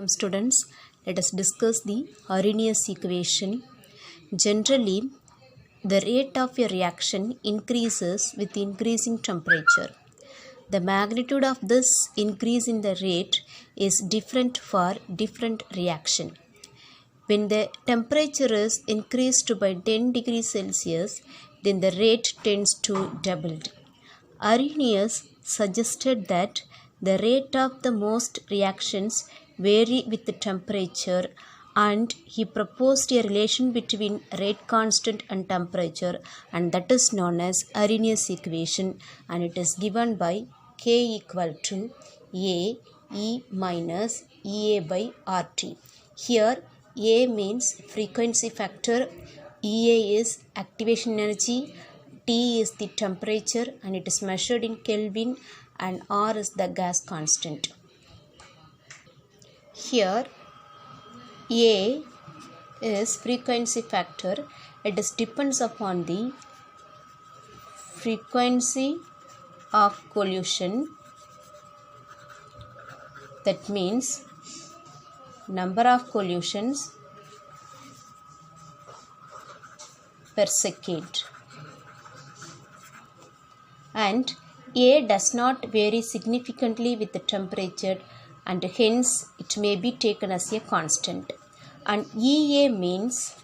Welcome students. Let us discuss the Arrhenius equation. Generally, the rate of a reaction increases with increasing temperature. The magnitude of this increase in the rate is different for different reaction. When the temperature is increased by 10 degrees Celsius, then the rate tends to double. Arrhenius suggested that the rate of the most reactions vary with the temperature, and he proposed a relation between rate constant and temperature, and that is known as Arrhenius equation, and it is given by K equal to A E minus EA by RT. Here A means frequency factor, EA is activation energy, T is the temperature and it is measured in Kelvin, and R is the gas constant. Here A is frequency factor. It depends upon the frequency of collision, that means number of collisions per second, and A does not vary significantly with the temperature, and hence it may be taken as a constant. And EA means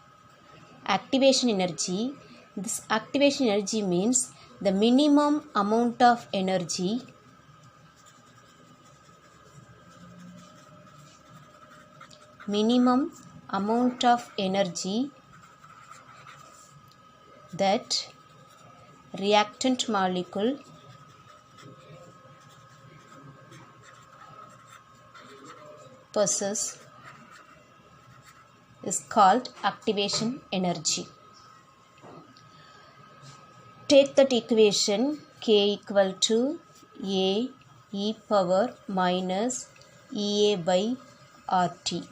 activation energy. This activation energy means the minimum amount of energy that reactant molecule possesses is called activation energy. Take that equation K equal to A e power minus EA by RT.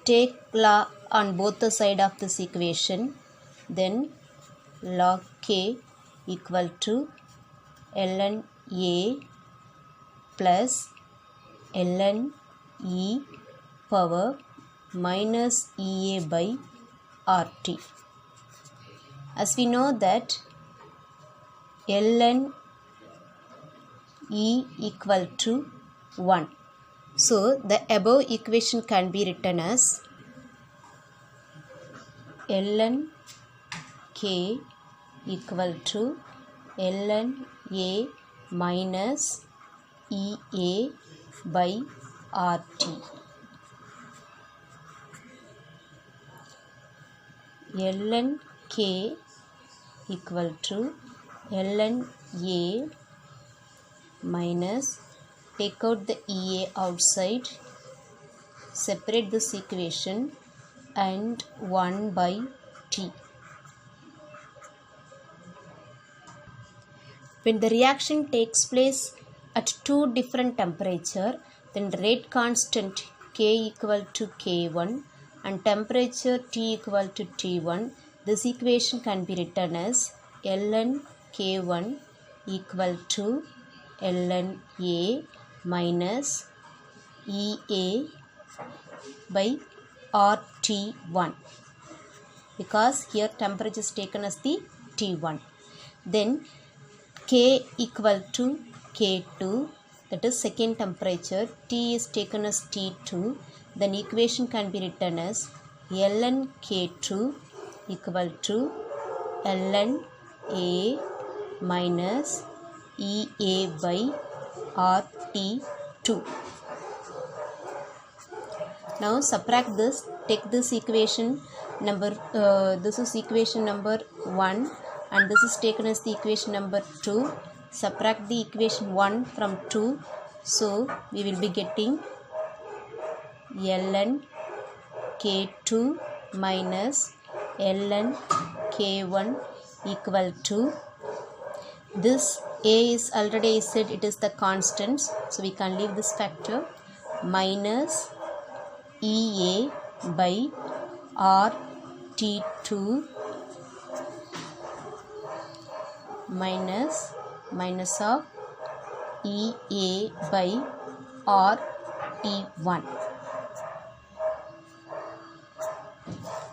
Take log on both the side of this equation, then log K equal to ln A plus ln E power minus EA by RT. As we know that ln E equal to 1. So the above equation can be written as ln K equal to ln A minus EA by RT. ln K equal to ln A minus, take out the EA outside, separate this equation, and 1 by T. When the reaction takes place at two different temperatures, then rate constant K equal to K1 and temperature T equal to T1, this equation can be written as ln K1 equal to ln A minus EA by RT1, because here temperature is taken as the T1. Then K equal to K2, that is second temperature, T is taken as T2, then equation can be written as ln K2 equal to ln A minus EA by RT2. Now subtract this, take this equation number, this is equation number 1 and this is taken as the equation number 2. Subtract the equation 1 from 2, so we will be getting ln K2 minus ln K1 equal to, this A is already said it is the constants, so we can leave this factor, minus EA by RT2 minus of EA by R T1.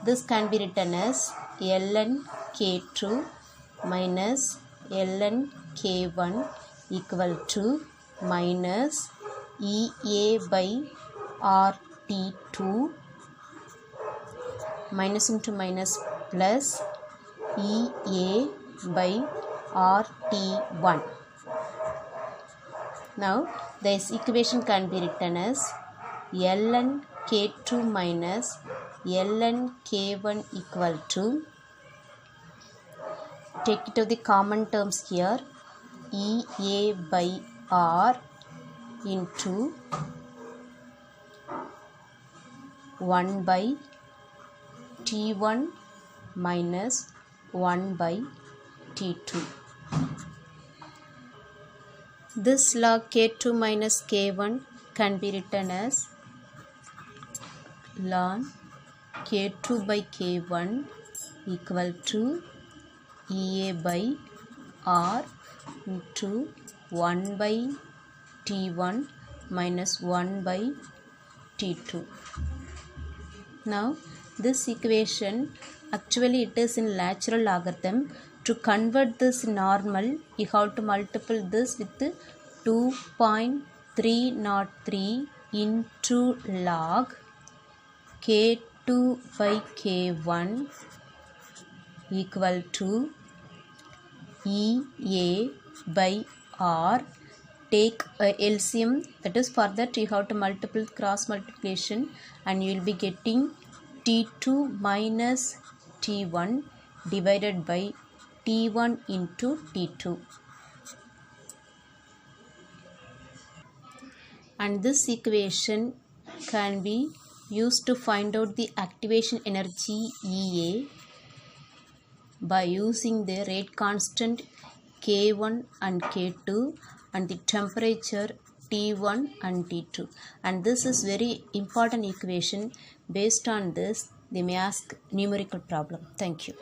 This can be written as ln K2 minus ln K1 equal to minus EA by RT2 minus into minus plus EA by RT1. Now this equation can be written as ln K2 minus ln K1 equal to, take it to the common terms here, EA by R into 1 by T1 minus 1 by T2. This log K2 minus K1 can be written as ln K2 by K1 equal to EA by R into 1 by T1 minus 1 by T2. Now this equation, actually it is in natural logarithm. To convert this normal, you have to multiply this with 2.303 into log K2 by K1 equal to EA by R. Take LCM, that is, for that you have to multiply cross multiplication, and you will be getting T2 minus T1 divided by T1 into T2. And this equation can be used to find out the activation energy EA by using the rate constant K1 and K2 and the temperature T1 and T2. And this is very important equation. Based on this, they may ask numerical problem. Thank you.